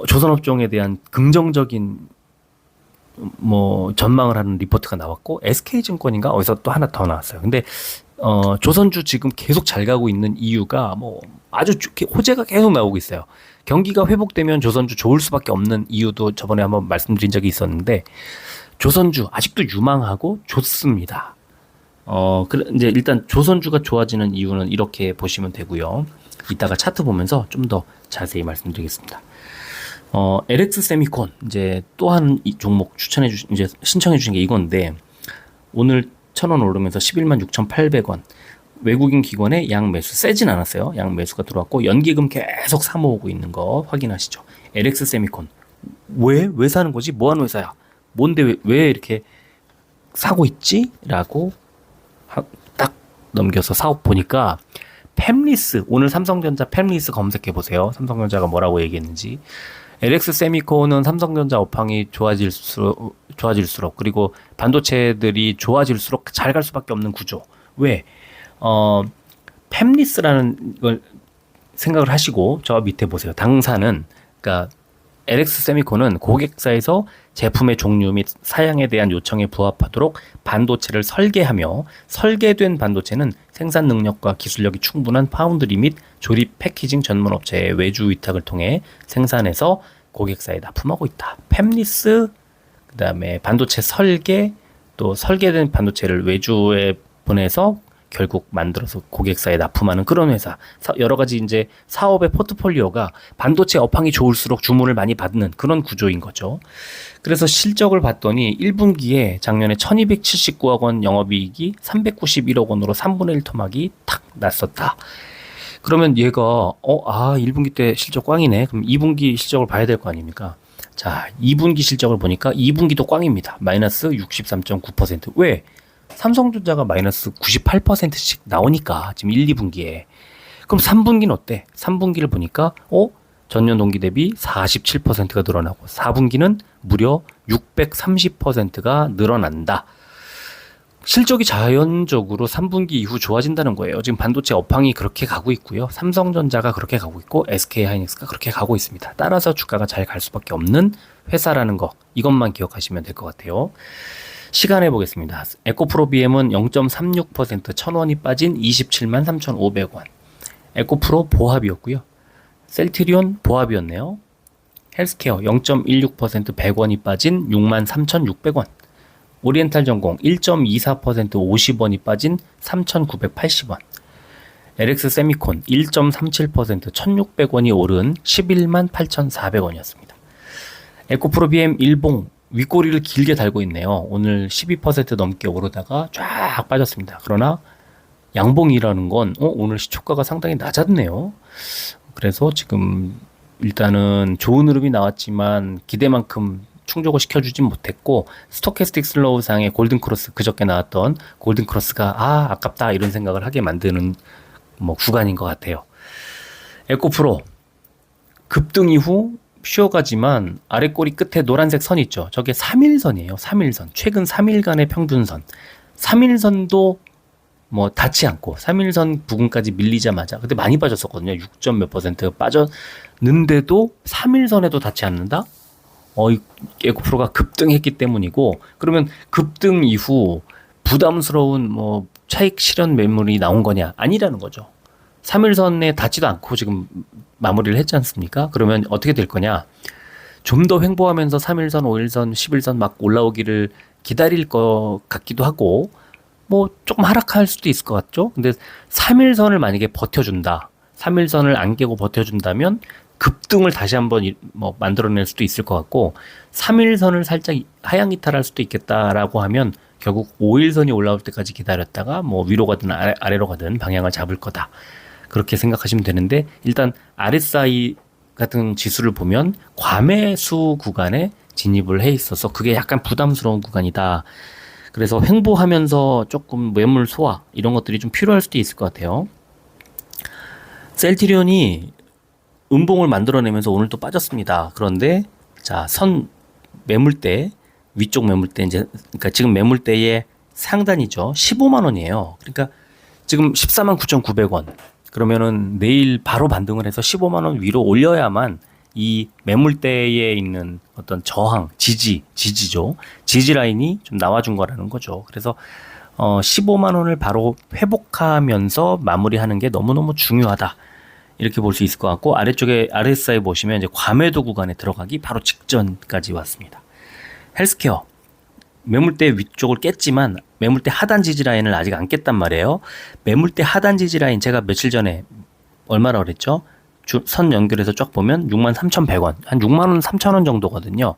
조선업종에 대한 긍정적인 뭐 전망을 하는 리포트가 나왔고 SK증권인가 어디서 또 하나 더 나왔어요. 근데 조선주 지금 계속 잘 가고 있는 이유가 뭐 아주 호재가 계속 나오고 있어요. 경기가 회복되면 조선주 좋을 수밖에 없는 이유도 저번에 한번 말씀드린 적이 있었는데 조선주 아직도 유망하고 좋습니다. 이제 일단 조선주가 좋아지는 이유는 이렇게 보시면 되고요. 이따가 차트 보면서 좀 더 자세히 말씀드리겠습니다. LX 세미콘 이제 또 한 종목 이제 신청해 주신 게 이건데 오늘 1,000원 오르면서 116,800원 외국인 기관의 양매수 세진 않았어요. 양매수가 들어왔고 연기금 계속 사모으고 있는 거 확인하시죠. LX 세미콘 왜 사는 거지? 뭐 하는 회사야? 뭔데 왜 이렇게 사고 있지? 라고 딱 넘겨서 사업 보니까 팹리스, 오늘 삼성전자 팹리스 검색해 보세요. 삼성전자가 뭐라고 얘기했는지. LX 세미콘은 삼성전자 업황이 좋아질수록 그리고 반도체들이 좋아질수록 잘 갈 수밖에 없는 구조. 왜? 팹리스라는 걸 생각을 하시고 저 밑에 보세요. 당사는, 그러니까 LX 세미콘은 고객사에서 제품의 종류 및 사양에 대한 요청에 부합하도록 반도체를 설계하며, 설계된 반도체는 생산 능력과 기술력이 충분한 파운드리 및 조립 패키징 전문 업체의 외주 위탁을 통해 생산해서 고객사에 납품하고 있다. 팹리스, 그다음에 반도체 설계, 또 설계된 반도체를 외주에 보내서 결국 만들어서 고객사에 납품하는 그런 회사. 여러 가지 이제 사업의 포트폴리오가 반도체 업황이 좋을수록 주문을 많이 받는 그런 구조인 거죠. 그래서 실적을 봤더니 1분기에 작년에 1279억 원 영업이익이 391억 원으로 3분의 1 토막이 탁 났었다. 그러면 얘가 1분기 때 실적 꽝이네. 그럼 2분기 실적을 봐야 될 거 아닙니까? 자, 2분기 실적을 보니까 2분기도 꽝입니다. 마이너스 63.9%. 왜? 삼성전자가 마이너스 98%씩 나오니까 지금 1, 2분기에. 그럼 3분기는 어때? 3분기를 보니까 전년 동기 대비 47%가 늘어나고 4분기는 무려 630%가 늘어난다. 실적이 자연적으로 3분기 이후 좋아진다는 거예요. 지금 반도체 업황이 그렇게 가고 있고요. 삼성전자가 그렇게 가고 있고 SK하이닉스가 그렇게 가고 있습니다. 따라서 주가가 잘 갈 수밖에 없는 회사라는 거, 이것만 기억하시면 될 것 같아요. 시간해 보겠습니다. 에코프로 BM은 0.36% 1,000원이 빠진 273만 3,500원. 에코프로 보합이었고요. 셀트리온 보합이었네요. 헬스케어 0.16% 100원이 빠진 6만 3,600원. 오리엔탈 전공 1.24% 50원이 빠진 3,980원. LX 세미콘 1.37% 1,600원이 오른 11만 8,400원이었습니다. 에코프로 BM 일봉 윗꼬리를 길게 달고 있네요. 오늘 12% 넘게 오르다가 쫙 빠졌습니다. 그러나 양봉이라는 건 오늘 시초가가 상당히 낮았네요. 그래서 지금 일단은 좋은 흐름이 나왔지만 기대만큼 충족을 시켜주진 못했고, 스토캐스틱 슬로우 상의 골든크로스, 그저께 나왔던 골든크로스가 아깝다 이런 생각을 하게 만드는 구간인 것 같아요. 에코프로 급등 이후 쉬어가지만 아래 꼬리 끝에 노란색 선 있죠. 저게 3일선이에요. 3일선. 최근 3일간의 평균선. 3일선도 닿지 않고 3일선 부근까지 밀리자마자 그때 많이 빠졌었거든요. 6점 몇 퍼센트 빠졌는데도 3일선에도 닿지 않는다? 에코프로가 급등했기 때문이고, 그러면 급등 이후 부담스러운 차익 실현 매물이 나온 거냐? 아니라는 거죠. 3일선에 닿지도 않고 지금 마무리를 했지 않습니까? 그러면 어떻게 될 거냐? 좀 더 횡보하면서 3일선, 5일선, 10일선 막 올라오기를 기다릴 것 같기도 하고, 조금 하락할 수도 있을 것 같죠? 근데 3일선을 만약에 버텨준다. 3일선을 안 깨고 버텨준다면 급등을 다시 한번 만들어낼 수도 있을 것 같고, 3일선을 살짝 하향 이탈할 수도 있겠다라고 하면 결국 5일선이 올라올 때까지 기다렸다가 위로 가든 아래로 가든 방향을 잡을 거다. 그렇게 생각하시면 되는데, 일단 RSI 같은 지수를 보면 과매수 구간에 진입을 해 있어서 그게 약간 부담스러운 구간이다. 그래서 횡보하면서 조금 매물 소화 이런 것들이 좀 필요할 수도 있을 것 같아요. 셀트리온이 음봉을 만들어내면서 오늘 또 빠졌습니다. 그런데 매물대, 위쪽 매물대, 그러니까 지금 매물대의 상단이죠. 15만 원이에요. 그러니까 지금 14만 9,900원. 그러면은 내일 바로 반등을 해서 15만 원 위로 올려야만 이 매물대에 있는 어떤 저항, 지지죠. 지지 라인이 좀 나와준 거라는 거죠. 그래서 15만 원을 바로 회복하면서 마무리하는 게 너무너무 중요하다. 이렇게 볼 수 있을 것 같고, 아래쪽에 RSI 보시면 이제 과매도 구간에 들어가기 바로 직전까지 왔습니다. 헬스케어 매물대 위쪽을 깼지만 매물대 하단 지지 라인을 아직 안 깼단 말이에요. 매물대 하단 지지 라인 제가 며칠 전에 얼마라 그랬죠? 선 연결해서 쫙 보면 63,100원, 한 63,000원 3,000원 정도거든요.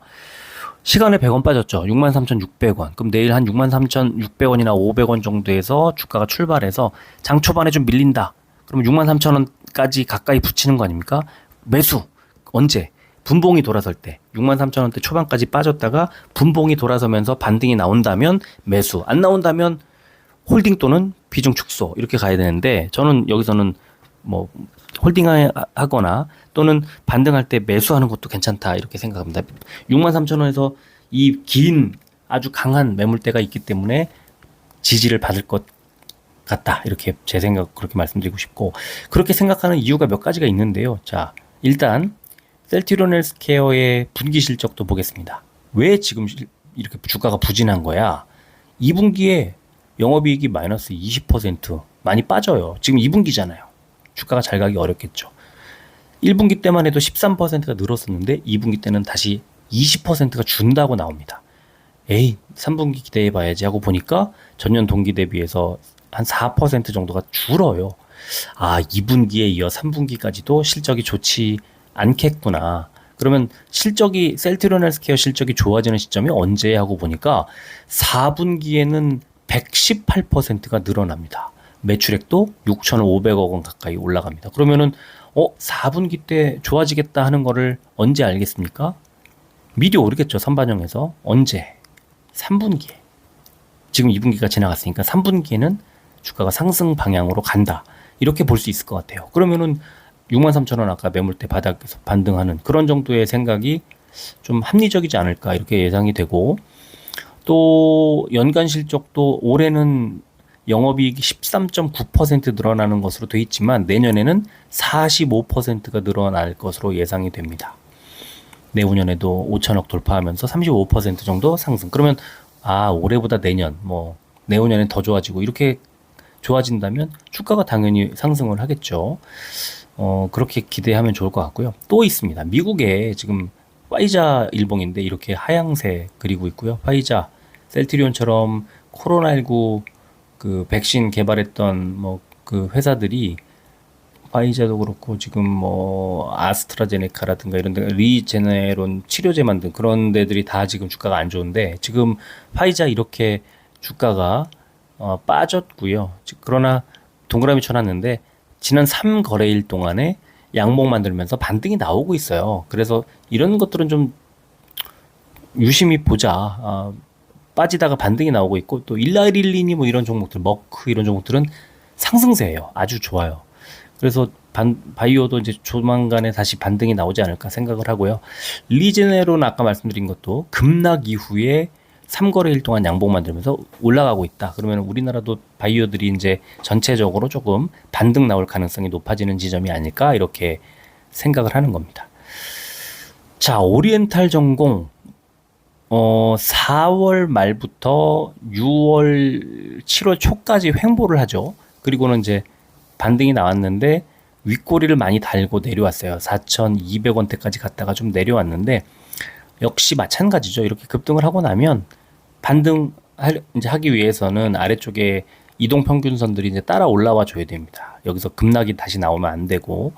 시간에 100원 빠졌죠. 63,600원. 그럼 내일 한 63,600원이나 500원 정도에서 주가가 출발해서 장 초반에 좀 밀린다. 그럼 63,000원까지 가까이 붙이는 거 아닙니까? 매수. 언제? 분봉이 돌아설 때 63,000원대 초반까지 빠졌다가 분봉이 돌아서면서 반등이 나온다면 매수, 안 나온다면 홀딩 또는 비중 축소 이렇게 가야 되는데 저는 여기서는 뭐 홀딩하거나 또는 반등할 때 매수하는 것도 괜찮다 이렇게 생각합니다. 63,000원에서 이 긴 아주 강한 매물대가 있기 때문에 지지를 받을 것 같다 이렇게 제 생각 그렇게 말씀드리고 싶고 그렇게 생각하는 이유가 몇 가지가 있는데요. 자, 일단 셀트리온 헬스케어의 분기 실적도 보겠습니다. 왜 지금 이렇게 주가가 부진한 거야? 2분기에 영업이익이 마이너스 20% 많이 빠져요. 지금 2분기잖아요. 주가가 잘 가기 어렵겠죠. 1분기 때만 해도 13%가 늘었었는데 2분기 때는 다시 20%가 준다고 나옵니다. 에이, 3분기 기대해 봐야지 하고 보니까 전년 동기 대비해서 한 4% 정도가 줄어요. 아, 2분기에 이어 3분기까지도 실적이 좋지 않겠구나. 그러면 실적이 셀트리온 헬스케어 실적이 좋아지는 시점이 언제 하고 보니까 4분기에는 118%가 늘어납니다. 매출액도 6,500억 원 가까이 올라갑니다. 그러면은 4분기 때 좋아지겠다 하는 거를 언제 알겠습니까? 미리 오르겠죠. 선반영해서. 언제? 3분기에. 지금 2분기가 지나갔으니까 3분기에는 주가가 상승 방향으로 간다. 이렇게 볼 수 있을 것 같아요. 그러면은 63,000원 아까 매물대 바닥에서 반등하는 그런 정도의 생각이 좀 합리적이지 않을까 이렇게 예상이 되고 또 연간 실적도 올해는 영업이익이 13.9% 늘어나는 것으로 돼 있지만 내년에는 45%가 늘어날 것으로 예상이 됩니다. 내후년에도 5천억 돌파하면서 35% 정도 상승. 그러면 올해보다 내년 내후년엔 더 좋아지고 이렇게 좋아진다면 주가가 당연히 상승을 하겠죠. 그렇게 기대하면 좋을 것 같고요. 또 있습니다. 미국에 지금 파이자 일봉인데 이렇게 하향세 그리고 있고요. 파이자, 셀트리온처럼 코로나19 그 백신 개발했던 그 회사들이 파이자도 그렇고 지금 아스트라제네카라든가 이런 데 리제네론 치료제 만든 그런 데들이 다 지금 주가가 안 좋은데 지금 파이자 이렇게 주가가 빠졌고요. 그러나 동그라미 쳐놨는데 지난 3거래일 동안에 양봉 만들면서 반등이 나오고 있어요. 그래서 이런 것들은 좀 유심히 보자. 빠지다가 반등이 나오고 있고 또 일라일리니 이런 종목들, 머크 이런 종목들은 상승세예요. 아주 좋아요. 그래서 바이오도 이제 조만간에 다시 반등이 나오지 않을까 생각을 하고요. 리제네론 아까 말씀드린 것도 급락 이후에 3거래일 동안 양봉 만들면서 올라가고 있다. 그러면 우리나라도 바이오들이 이제 전체적으로 조금 반등 나올 가능성이 높아지는 지점이 아닐까 이렇게 생각을 하는 겁니다. 자, 오리엔탈 전공 4월 말부터 6월, 7월 초까지 횡보를 하죠. 그리고는 이제 반등이 나왔는데 윗꼬리를 많이 달고 내려왔어요. 4,200원대까지 갔다가 좀 내려왔는데 역시 마찬가지죠. 이렇게 급등을 하고 나면 하기 위해서는 아래쪽에 이동평균선들이 이제 따라 올라와 줘야 됩니다. 여기서 급락이 다시 나오면 안 되고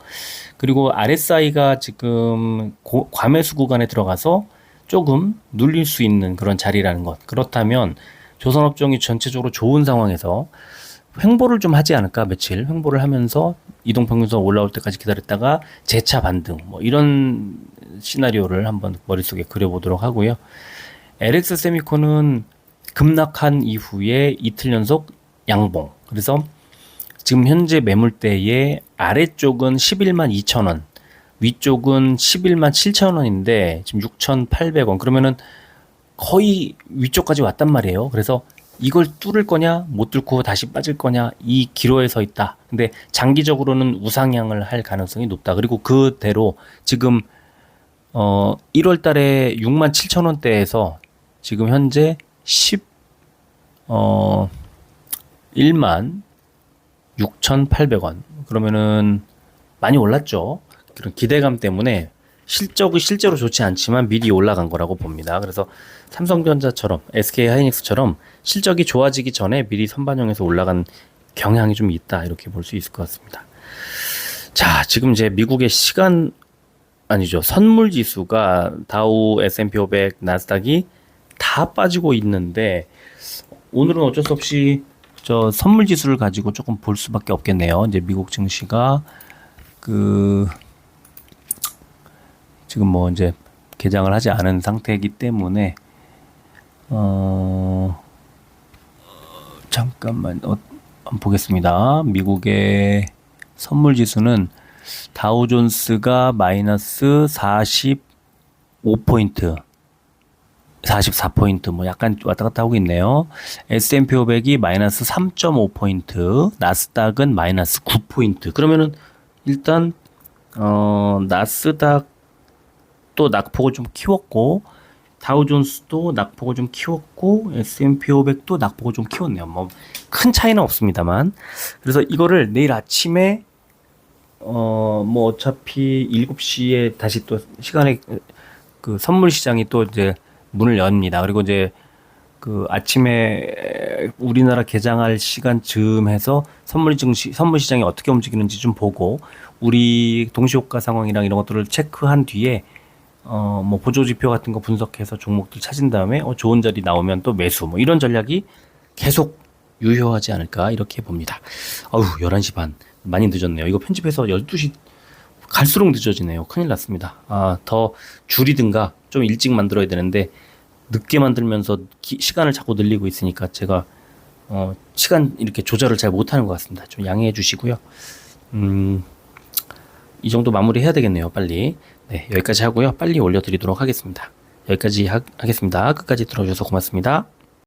그리고 RSI가 지금 과매수 구간에 들어가서 조금 눌릴 수 있는 그런 자리라는 것. 그렇다면 조선업종이 전체적으로 좋은 상황에서 횡보를 좀 하지 않을까 며칠 횡보를 하면서 이동평균선 올라올 때까지 기다렸다가 재차 반등 이런 시나리오를 한번 머릿속에 그려보도록 하고요. LX 세미콘은 급락한 이후에 이틀 연속 양봉. 그래서 지금 현재 매물대의 아래쪽은 11만 2천원, 위쪽은 11만 7천원인데 지금 6,800원. 그러면은 거의 위쪽까지 왔단 말이에요. 그래서 이걸 뚫을 거냐 못 뚫고 다시 빠질 거냐 이 기로에 서 있다. 근데 장기적으로는 우상향을 할 가능성이 높다. 그리고 그대로 지금 1월 달에 6만 7천원대에서 지금 현재 1만 6,800원. 그러면은 많이 올랐죠. 그런 기대감 때문에 실적이 실제로 좋지 않지만 미리 올라간 거라고 봅니다. 그래서 삼성전자처럼 SK하이닉스처럼 실적이 좋아지기 전에 미리 선반영해서 올라간 경향이 좀 있다. 이렇게 볼 수 있을 것 같습니다. 자, 지금 이제 미국의 선물 지수가 다우, S&P 500, 나스닥이 다 빠지고 있는데 오늘은 어쩔 수 없이 선물 지수를 가지고 조금 볼 수밖에 없겠네요. 이제 미국 증시가 지금 뭐 이제 개장을 하지 않은 상태이기 때문에 잠깐만 한번 보겠습니다. 미국의 선물 지수는 다우존스가 마이너스 45포인트, 44포인트 뭐 약간 왔다 갔다 하고 있네요. S&P 500이 마이너스 3.5포인트, 나스닥은 마이너스 9포인트. 그러면은 일단 나스닥도 낙폭을 좀 키웠고 다우존스도 낙폭을 좀 키웠고 S&P 500도 낙폭을 좀 키웠네요. 뭐 큰 차이는 없습니다만. 그래서 이거를 내일 아침에 뭐 어차피 7시에 다시 또 시간에 그 선물 시장이 또 이제 문을 엽니다. 그리고 이제 그 아침에 우리나라 개장할 시간쯤 해서 선물 시장이 어떻게 움직이는지 좀 보고 우리 동시효과 상황이랑 이런 것들을 체크한 뒤에 뭐 보조 지표 같은 거 분석해서 종목들 찾은 다음에 좋은 자리 나오면 또 매수 뭐 이런 전략이 계속 유효하지 않을까 이렇게 봅니다. 11시 반 많이 늦었네요. 이거 편집해서 12시 갈수록 늦어지네요. 큰일 났습니다. 더 줄이든가 좀 일찍 만들어야 되는데 늦게 만들면서 시간을 자꾸 늘리고 있으니까 제가 시간 이렇게 조절을 잘 못하는 것 같습니다. 좀 양해해 주시고요. 이 정도 마무리 해야 되겠네요. 빨리. 네, 여기까지 하고요. 빨리 올려드리도록 하겠습니다. 여기까지 하겠습니다. 끝까지 들어주셔서 고맙습니다.